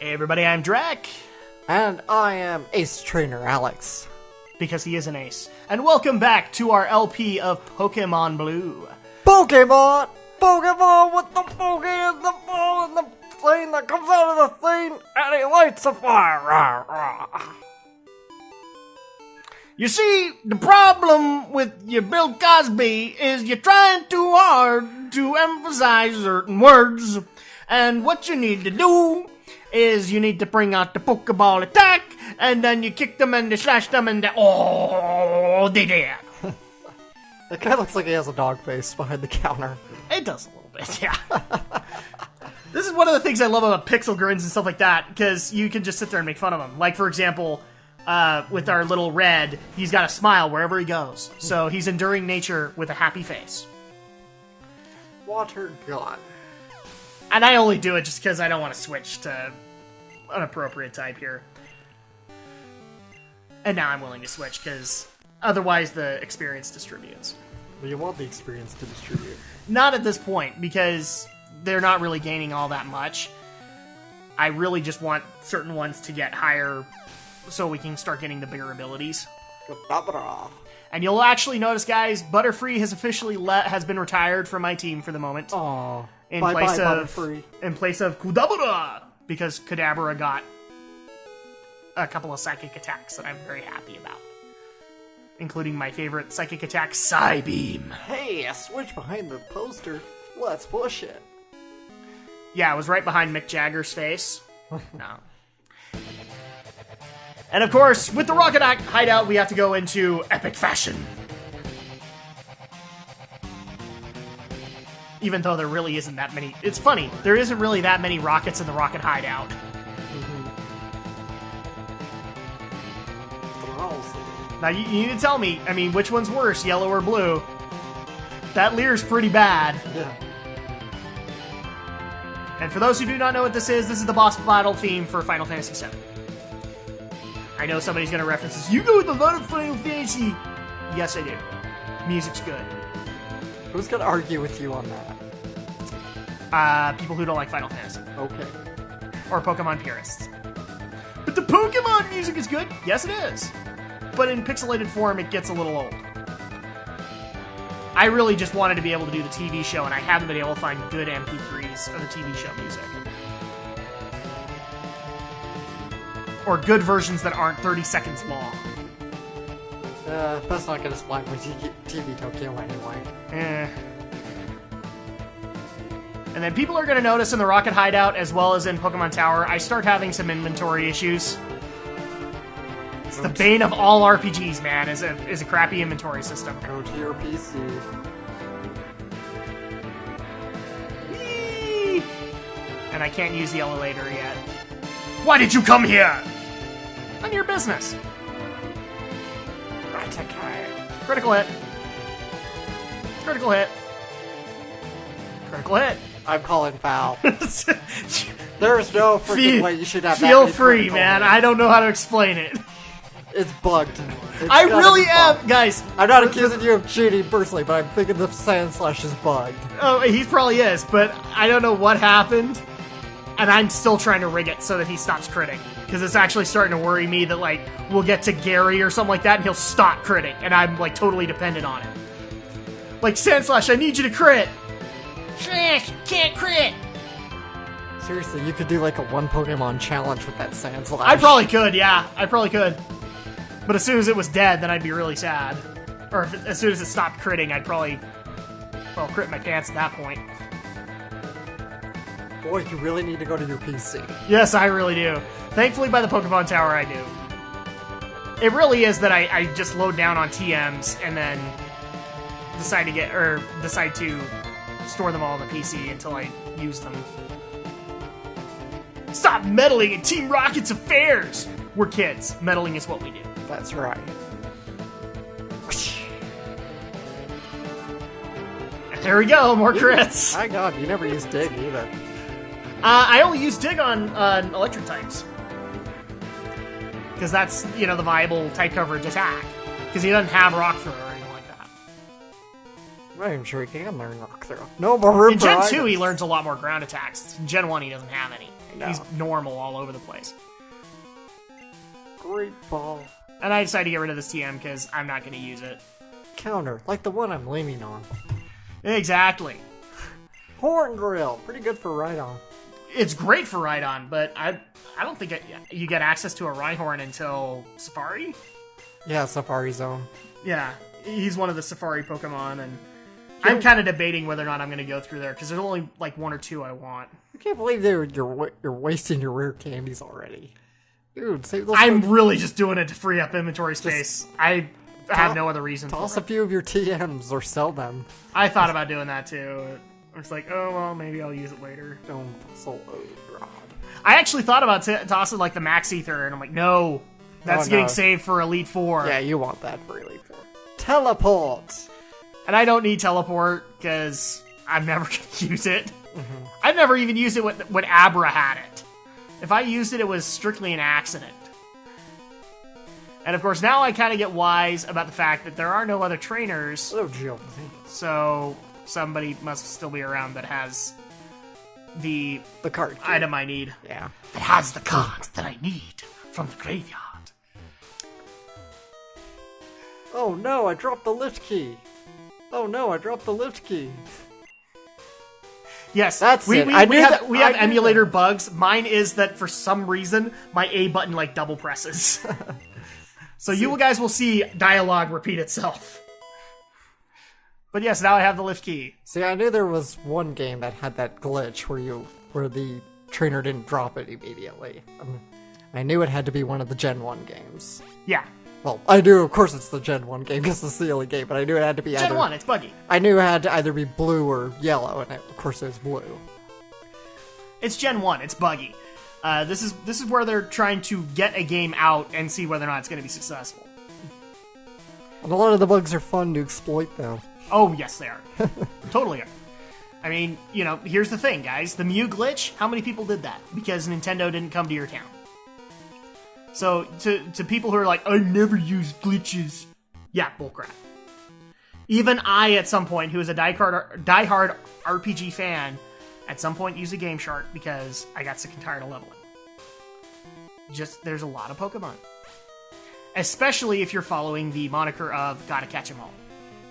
Hey everybody, I'm Drak. And I am Ace Trainer Alex. Because he is an ace. And welcome back to our LP of Pokemon Blue. Pokemon! Pokemon with the Poké and the ball and the flame that comes out of the thing and he lights a fire! Rah, rah. You see, the problem with your Bill Cosby is you're trying too hard to emphasize certain words. And what you need to do is you need to bring out the Pokeball attack, and then you kick them and you slash them and they did. It kind of looks like he has a dog face behind the counter. It does a little bit, yeah. This is one of the things I love about pixel grins and stuff like that, because you can just sit there and make fun of them. Like, for example, with our little Red, he's got a smile wherever he goes. So he's enduring nature with a happy face. Water gun. And I only do it just because I don't want to switch to an appropriate type here. And now I'm willing to switch, because otherwise the experience distributes. Well, you want the experience to distribute. Not at this point, because they're not really gaining all that much. I really just want certain ones to get higher so we can start getting the bigger abilities. And you'll actually notice, guys, Butterfree has officially has been retired from my team for the moment. Aww. In bye place bye, of Butterfree. In place of Kadabra, because Kadabra got a couple of psychic attacks that I'm very happy about, including my favorite psychic attack, Psybeam. Hey, a switch behind the poster. Let's push it. Yeah, it was right behind Mick Jagger's face. No. And of course, with the Rocket Hideout, we have to go into epic fashion. Even though there really isn't that many. It's funny, there isn't really that many rockets in the Rocket Hideout. Now, you need to tell me, I mean, which one's worse, yellow or blue? That Leer's pretty bad. Yeah. And for those who do not know what this is the boss battle theme for Final Fantasy VII. I know somebody's going to reference this. You know the lot of Final Fantasy. Yes, I do. Music's good. Who's gonna argue with you on that? People who don't like Final Fantasy. Okay. Or Pokemon purists. But the Pokemon music is good. Yes, it is. But in pixelated form, it gets a little old. I really just wanted to be able to do the TV show, and I haven't been able to find good MP3s of the TV show music. Or good versions that aren't 30 seconds long. That's not gonna splat with TV Tokyo anyway. And then people are gonna notice in the Rocket Hideout, as well as in Pokemon Tower, I start having some inventory issues. It's the bane of all RPGs, man, is a crappy inventory system. Go to your PC. Whee! And I can't use the elevator yet. Why did you come here? None of your business. Critical hit. Critical hit. Critical hit. I'm calling foul. There's no freaking way you should have that. Feel free, man. I don't know how to explain it. It's bugged. I really am, guys. I'm not accusing you of cheating personally, but I'm thinking the SANDSLASH is bugged. Oh, he probably is, but I don't know what happened, and I'm still trying to rig it so that he stops critting. Because it's actually starting to worry me that, like, we'll get to Gary or something like that, and he'll stop critting, and I'm, like, totally dependent on it. Like, SANDSLASH, I need you to crit! Slash, can't crit! Seriously, you could do, like, a one Pokemon challenge with that SANDSLASH. I probably could, yeah. I probably could. But as soon as it was dead, then I'd be really sad. Or as soon as it stopped critting, I'd probably, well, crit my pants at that point. Boy, you really need to go to your PC. Yes, I really do. Thankfully, by the Pokemon Tower, I do. It really is that I just load down on TMs and then decide to store them all on the PC until I use them. Stop meddling in Team Rocket's affairs! We're kids. Meddling is what we do. That's right. And there we go, more crits. My god, you never used Dig either. I only use Dig on electric types. Because that's, you know, the viable type coverage attack. Because he doesn't have Rock Throw or anything like that. I'm not even sure he can learn Rock Throw. No more room in for Gen items. 2, he learns a lot more ground attacks. In Gen 1, he doesn't have any. No. He's normal all over the place. Great ball. And I decided to get rid of this TM because I'm not going to use it. Counter, like the one I'm leaning on. Exactly. Horn drill, pretty good for Rhydon. It's great for Rhydon, but I don't think you get access to a Rhyhorn until Safari. Yeah, Safari Zone. Yeah, he's one of the Safari Pokemon, and I'm kind of debating whether or not I'm going to go through there, because there's only like 1 or 2 I want. I can't believe you're wasting your rare candies already. Dude, save those. I'm really just doing it to free up inventory space. I have no other reason Toss for a few of your TMs or sell them. I thought about doing that too. It's like, oh, well, maybe I'll use it later. Don't so God. I actually thought about tossing like the Max Ether, and I'm like, no, that's getting saved for Elite Four. Yeah, you want that for Elite Four. Teleport! And I don't need Teleport, because I'm never going to use it. I've never even used it when Abra had it. If I used it, it was strictly an accident. And of course, now I kind of get wise about the fact that there are no other trainers. Oh, Jill. So somebody must still be around that has the card item I need. Yeah. That has the card that I need from the graveyard. Oh no, I dropped the lift key. Oh no, I dropped the lift key. Yes, that's we it. We have emulator bugs. Mine is that for some reason my A button like double presses. So you guys will see dialogue repeat itself. But yes, now I have the lift key. See, I knew there was one game that had that glitch where the trainer didn't drop it immediately. I knew it had to be one of the Gen 1 games. Yeah. Well, I knew, of course, it's the Gen 1 game because it's the only game, but I knew it had to be Gen 1, it's buggy. I knew it had to either be blue or yellow, and of course it was blue. It's Gen 1, it's buggy. This is where they're trying to get a game out and see whether or not it's going to be successful. And a lot of the bugs are fun to exploit, though. Oh, yes, they are. Totally are. I mean, you know, here's the thing, guys. The Mew glitch, how many people did that? Because Nintendo didn't come to your town. So, to people who are like, I never use glitches. Yeah, bullcrap. Even I, at some point, who is a diehard RPG fan, at some point used a Game Shark because I got sick and tired of leveling. There's a lot of Pokemon. Especially if you're following the moniker of gotta catch 'em all.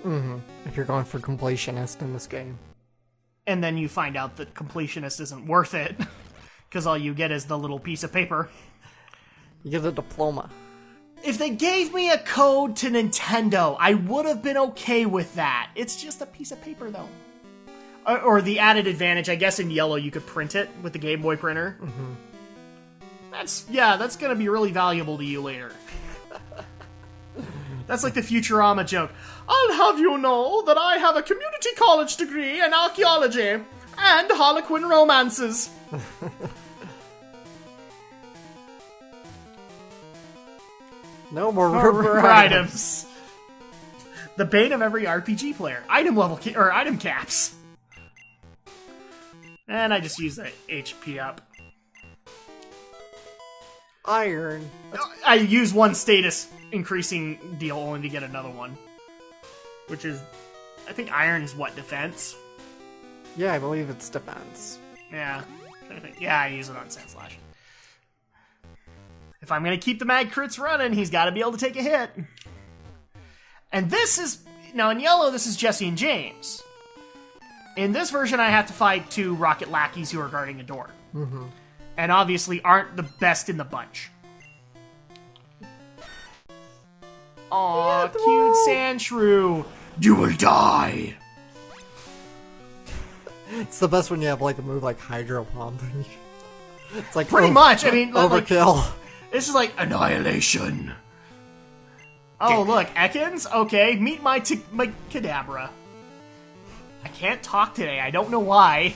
Mm-hmm. If you're going for completionist in this game. And then you find out that completionist isn't worth it. Because all you get is the little piece of paper. You get a diploma. If they gave me a code to Nintendo, I would have been okay with that. It's just a piece of paper, though. Or the added advantage, I guess in yellow you could print it with the Game Boy printer. Mm-hmm. That's gonna be really valuable to you later. That's like the Futurama joke. I'll have you know that I have a community college degree in archaeology and Harlequin romances. No more rubber items. The bane of every RPG player. Item level or item caps. And I just use the HP up. Iron. I use one status increasing deal only to get another one. Which is, I think iron's what, defense? Yeah, I believe it's defense. Yeah. Yeah, I use it on SANDSLASH. If I'm going to keep the mag crits running, he's got to be able to take a hit. And this is... Now, in yellow, this is Jesse and James. In this version, I have to fight 2 rocket lackeys who are guarding a door. Mm-hmm. And obviously aren't the best in the bunch. Aw, cute Sandshrew. You will die. It's the best when you have like a move like Hydro Pump. It's like pretty much. I mean, overkill. Like, this is like annihilation. Oh, look, EKANS? Okay, meet my Kadabra. I can't talk today. I don't know why.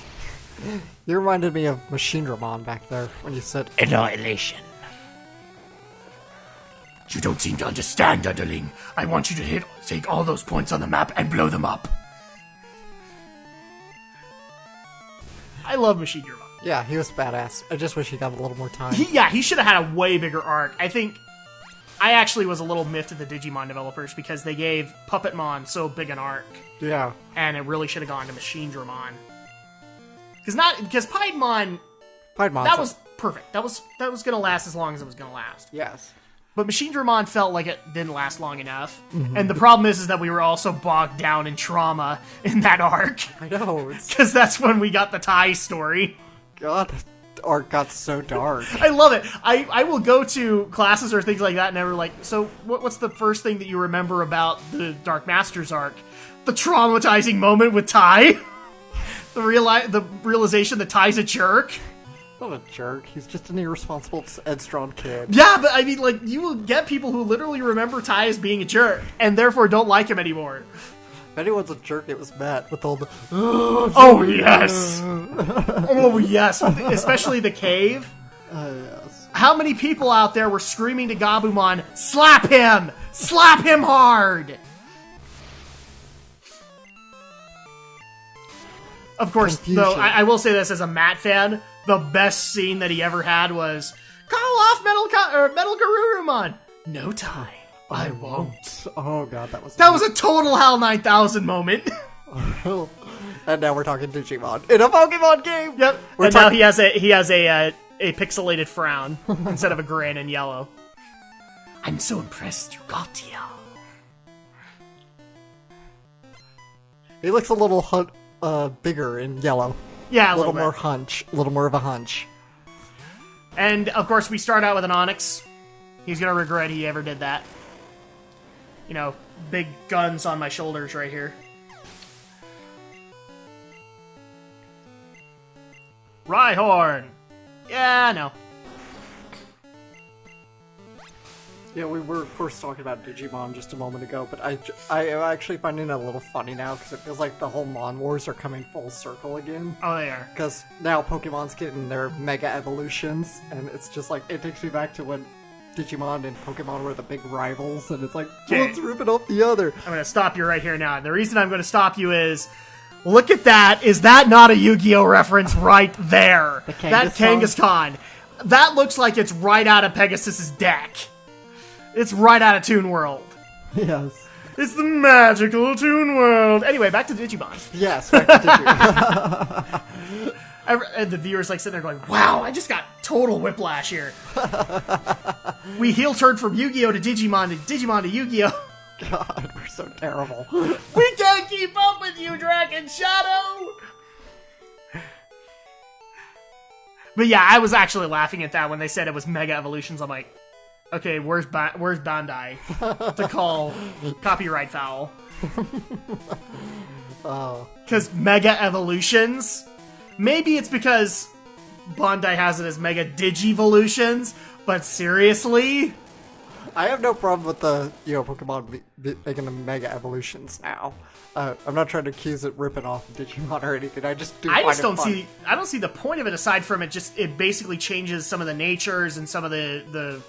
You reminded me of Machine Dramon back there when you said annihilation. You don't seem to understand, underling. I want you to take all those points on the map and blow them up. I love Machine Dramon. Yeah, he was badass. I just wish he got a little more time. He should have had a way bigger arc. I think I actually was a little miffed at the Digimon developers because they gave Puppetmon so big an arc. Yeah. And it really should have gone to Machine Dramon. Because Piedmon Fight monster. That was perfect. That was gonna last as long as it was gonna last. Yes. But Machine Dramon felt like it didn't last long enough. And the problem is that we were also bogged down in trauma in that arc. I know. Because that's when we got the Tai story. God, the arc got so dark. I love it. I will go to classes or things like that and they're like, so what's the first thing that you remember about the Dark Masters arc? The traumatizing moment with Tai? The realization that Tai's a jerk? Not a jerk. He's just an irresponsible, headstrong kid. Yeah, but I mean, like, you will get people who literally remember Tai as being a jerk, and therefore don't like him anymore. If anyone's a jerk, it was Matt, with all the... Oh, yes! Oh, yes. Especially the cave. Yes. How many people out there were screaming to Gabumon, slap him! Slap him hard! Of course, though, I will say this as a Matt fan, the best scene that he ever had was, call off Metal Garurumon! No time. I won't. Oh god, that was a total HAL 9000 moment. And now we're talking Digimon in a Pokemon game. Yep. And now he has a pixelated frown instead of a grin in yellow. I'm so impressed you got here. He looks a little bigger in yellow. Yeah, a little more hunch. A little more of a hunch. And, of course, we start out with an Onyx. He's gonna regret he ever did that. You know, big guns on my shoulders right here. Rhyhorn! Yeah, I know. Yeah, we were of course talking about Digimon just a moment ago, but I am actually finding it a little funny now because it feels like the whole Mon Wars are coming full circle again. Oh, they are. Because now Pokemon's getting their Mega Evolutions, and it's just like, it takes me back to when Digimon and Pokemon were the big rivals, and it's like, one's ripping off the other. I'm gonna stop you right here now. And the reason I'm gonna stop you is, look at that. Is that not a Yu-Gi-Oh reference right there? That Kangaskhan. That looks like it's right out of Pegasus's deck. It's right out of Toon World. Yes. It's the magical Toon World. Anyway, back to Digimon. Yes, back to Digimon. And the viewers like sitting there going, wow, I just got total whiplash here. We heel turned from Yu-Gi-Oh to Digimon to Yu-Gi-Oh. God, we're so terrible. We can't keep up with you, Drak and Shadow! But yeah, I was actually laughing at that when they said it was Mega Evolutions. I'm like, okay, where's Bandai to call copyright foul? Oh. Because Mega Evolutions? Maybe it's because Bandai has it as Mega Digivolutions, but seriously? I have no problem with the, Pokemon making the Mega Evolutions now. I'm not trying to accuse it ripping off Digimon or anything. I just don't see the point of it aside from it basically changes some of the natures and some of the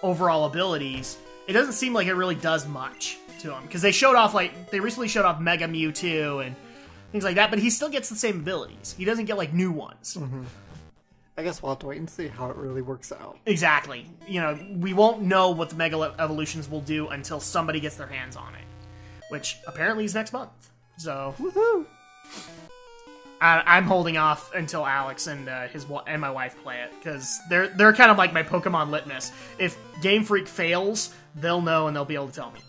overall abilities. It doesn't seem like it really does much to him because they recently showed off Mega Mewtwo and things like that, but he still gets the same abilities. He doesn't get like new ones. Mm-hmm. I guess we'll have to wait and see how it really works out. Exactly. We won't know what the Mega Evolutions will do until somebody gets their hands on it, which apparently is next month. So, woohoo! I'm holding off until Alex and my wife play it because they're kind of like my Pokemon litmus. If Game Freak fails, they'll know and they'll be able to tell me.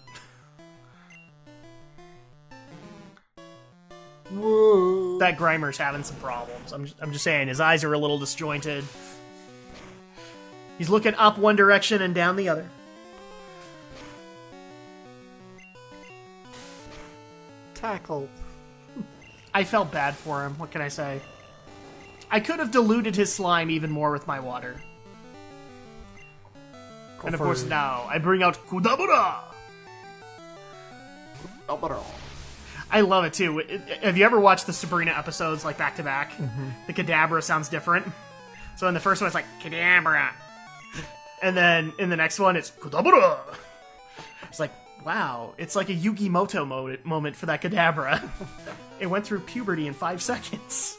Whoa. That Grimer's having some problems. I'm just saying, his eyes are a little disjointed. He's looking up one direction and down the other. Tackle. I felt bad for him. What can I say? I could have diluted his slime even more with my water. And of course now, I bring out Kudabura! Kudabura. I love it too. Have you ever watched the Sabrina episodes like back to back? The Kadabra sounds different. So in the first one it's like Kadabra. And then in the next one it's Kudabura. It's like, wow, it's like a Yugi Moto moment for that Kadabra. It went through puberty in 5 seconds.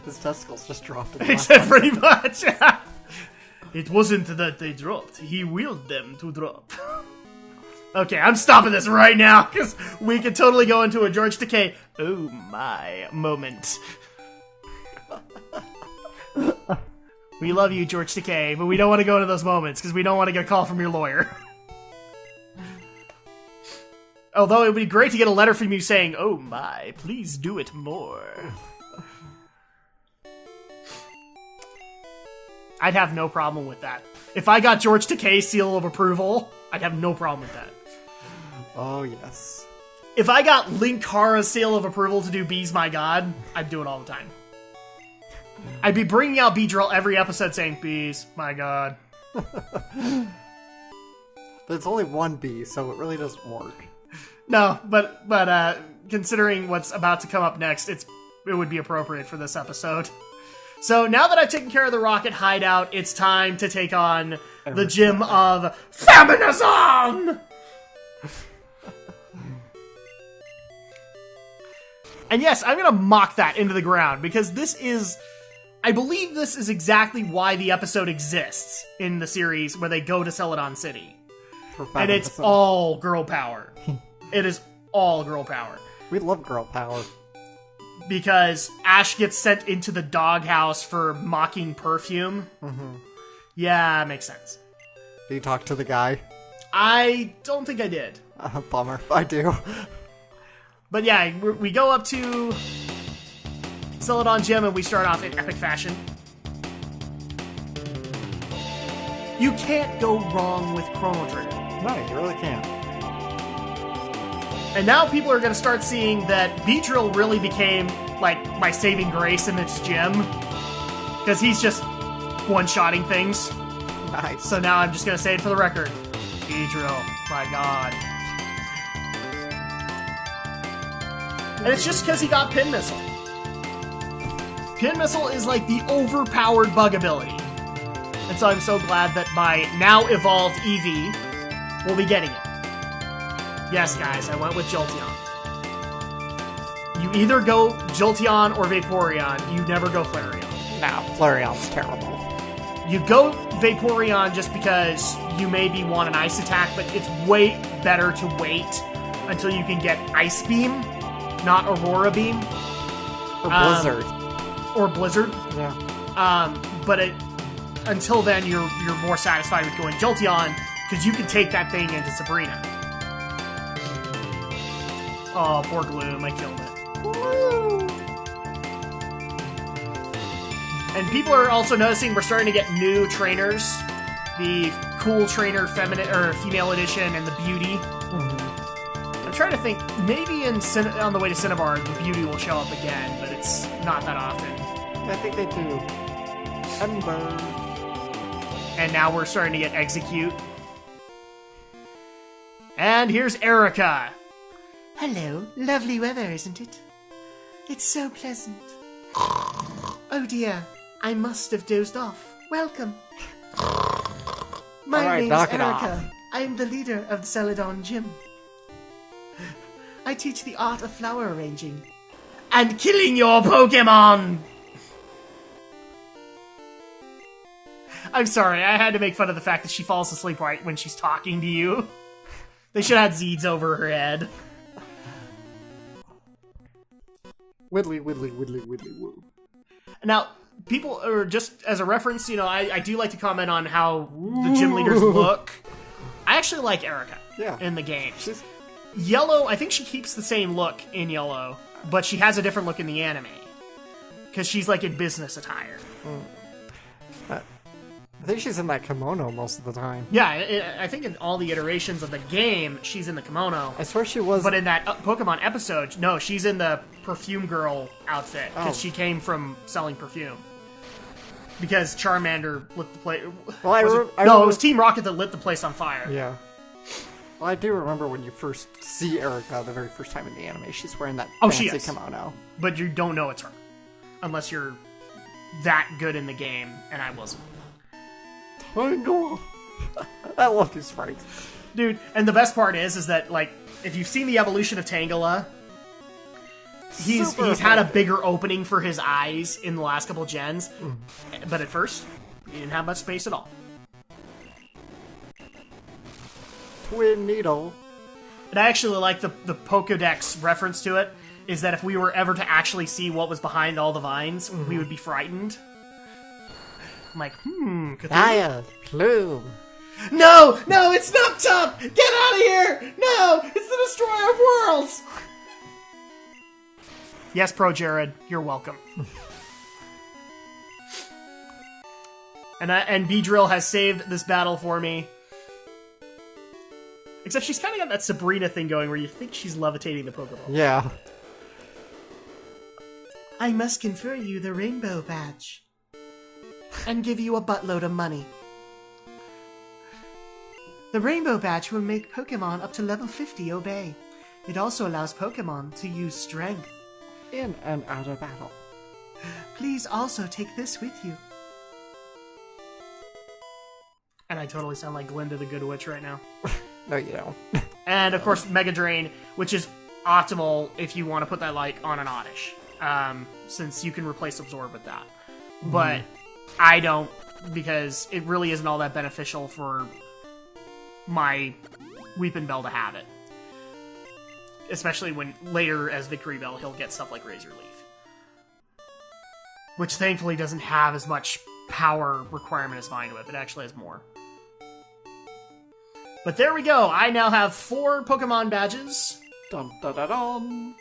His testicles just dropped. Except pretty much. It wasn't that they dropped. He willed them to drop. Okay, I'm stopping this right now, because we could totally go into a George Takei, oh my, moment. We love you, George Takei, but we don't want to go into those moments because we don't want to get a call from your lawyer. Although it would be great to get a letter from you saying, "Oh my, please do it more." I'd have no problem with that. If I got George Takei's seal of approval, I'd have no problem with that. Oh, yes. If I got Link Hara's seal of approval to do Bees My God, I'd do it all the time. I'd be bringing out Beedrill every episode saying, "Bees My God." But it's only one bee, so it really doesn't work. No, but considering what's about to come up next, it would be appropriate for this episode. So now that I've taken care of the Rocket Hideout, it's time to take on the Gym of Feminism! And yes, I'm gonna mock that into the ground, because I believe this is exactly why the episode exists in the series where they go to Celadon City. And it's all girl power. It is all girl power. We love girl power. Because Ash gets sent into the doghouse for mocking perfume. Mm-hmm. Yeah, makes sense. Did you talk to the guy? I don't think I did. Bummer. I do. But yeah, we go up to Celadon Gym and we start off in epic fashion. You can't go wrong with Chrono Trigger. No, you really can't. And now people are going to start seeing that Beedrill really became, like, my saving grace in this gym. Because he's just one-shotting things. Nice. So now I'm just going to say it for the record. Beedrill, my god. And it's just because he got Pin Missile. Pin Missile is like the overpowered bug ability. And so I'm so glad that my now evolved Eevee will be getting it. Yes, guys, I went with Jolteon. You either go Jolteon or Vaporeon. You never go Flareon. No, Flareon's terrible. You go Vaporeon just because you maybe want an Ice attack, but it's way better to wait until you can get Ice Beam, not Aurora Beam. Or Blizzard. Or Blizzard. Yeah. But until then, you're more satisfied with going Jolteon, because you can take that thing into Sabrina. Oh, poor Gloom, I killed it. Woo! And people are also noticing we're starting to get new trainers. The Cool Trainer female edition and the Beauty. Mm-hmm. I'm trying to think, maybe on the way to Cinnabar, the Beauty will show up again, but it's not that often. I think they do. Ember. And now we're starting to get Execute. And here's Erica. Hello. Lovely weather, isn't it? It's so pleasant. Oh dear, I must have dozed off. Welcome. My name's Erica. I'm the leader of the Celadon Gym. I teach the art of flower arranging. And killing your Pokemon! I'm sorry, I had to make fun of the fact that she falls asleep right when she's talking to you. They should have had Zeeds over her head. Widdly, widdly, widdly, widdly, woo. Now, people, or just as a reference, you know, I do like to comment on how the gym leaders look. I actually like Erica in the game. She's... Yellow, I think she keeps the same look in Yellow, but she has a different look in the anime. Because she's like in business attire. I think she's in that kimono most of the time. Yeah, I think in all the iterations of the game, she's in the kimono. I swear she was... But in that Pokemon episode, no, she's in the Perfume Girl outfit, because she came from selling perfume. Because Charmander lit the place... Well, it was Team Rocket that lit the place on fire. Yeah. Well, I do remember when you first see Erica the very first time in the anime, she's wearing that fancy kimono. But you don't know it's her. Unless you're that good in the game, and I wasn't. Tangela. I love these sprites. Dude, and the best part is that, like, if you've seen the evolution of Tangela, he's had a bigger opening for his eyes in the last couple of gens, but at first, he didn't have much space at all. Twin Needle. And I actually like the Pokedex reference to it, is that if we were ever to actually see what was behind all the vines, we would be frightened. I'm like, Cthulhu? VILEPLUME. No, it's Nub Tub! Get out of here! No, it's the destroyer of worlds! Yes, Pro Jared, you're welcome. And B-Drill has saved this battle for me. Except she's kind of got that Sabrina thing going where you think she's levitating the Pokeball. Yeah. I must confer you the Rainbow Badge. And give you a buttload of money. The Rainbow Badge will make Pokemon up to level 50 obey. It also allows Pokemon to use Strength. In and out of battle. Please also take this with you. And I totally sound like Glinda the Good Witch right now. No, you don't. And, of course, Mega Drain, which is optimal if you want to put that, like, on an Oddish. Since you can replace Absorb with that. But I don't, because it really isn't all that beneficial for my Weepinbell to have it. Especially when later, as Victreebel, he'll get stuff like Razor Leaf. Which thankfully doesn't have as much power requirement as Vine Whip. It actually has more. But there we go. I now have 4 Pokemon badges. Dun, dun, dun, dun.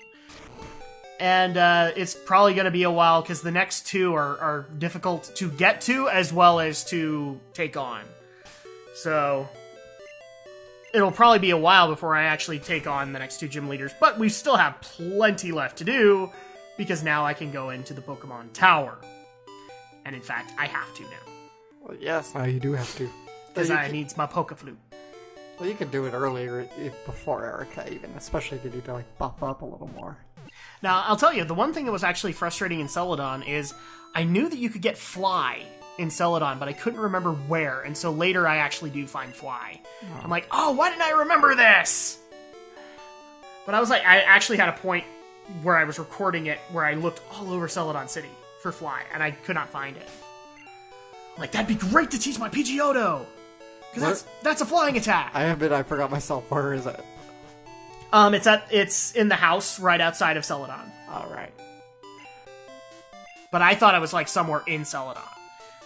And it's probably going to be a while because the next 2 are difficult to get to as well as to take on. So it'll probably be a while before I actually take on the next 2 gym leaders. But we still have plenty left to do because now I can go into the Pokemon Tower. And in fact, I have to now. Well, yes, now you do have to. Because I need my Pokeflute. Well, you could do it earlier, before Erica even, especially if you need to, like, buff up a little more. Now, I'll tell you, the one thing that was actually frustrating in Celadon is I knew that you could get Fly in Celadon, but I couldn't remember where, and so later I actually do find Fly. Oh. I'm like, oh, why didn't I remember this? But I was like, I actually had a point where I was recording it where I looked all over Celadon City for Fly, and I could not find it. I'm like, that'd be great to teach my Pidgeotto! Because that's a flying attack! I forgot myself. Where is it? It's in the house right outside of Celadon. Alright. But I thought it was like somewhere in Celadon.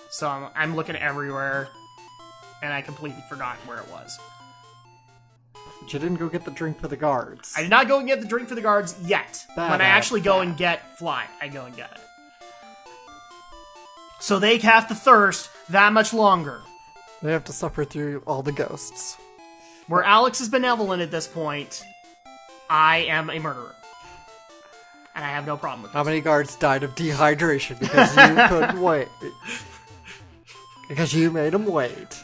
So I'm looking everywhere, and I completely forgot where it was. But you didn't go get the drink for the guards. I did not go and get the drink for the guards yet. When I actually go and get Fly, I go and get it. So they have to thirst that much longer. They have to suffer through all the ghosts. Where Alex is benevolent at this point, I am a murderer. And I have no problem with this. How many guards died of dehydration because you couldn't wait? Because you made them wait.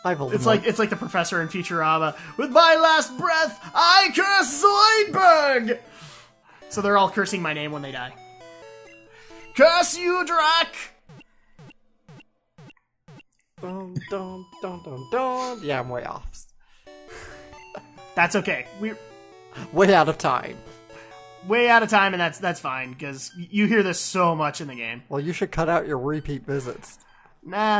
It's like the professor in Futurama. With my last breath, I curse Zoidberg! So they're all cursing my name when they die. Curse you, Drak! Dun, dun, dun, dun, dun. Yeah, I'm way off. That's okay. We're way out of time. Way out of time, and that's fine, because you hear this so much in the game. Well, you should cut out your repeat visits. Nah.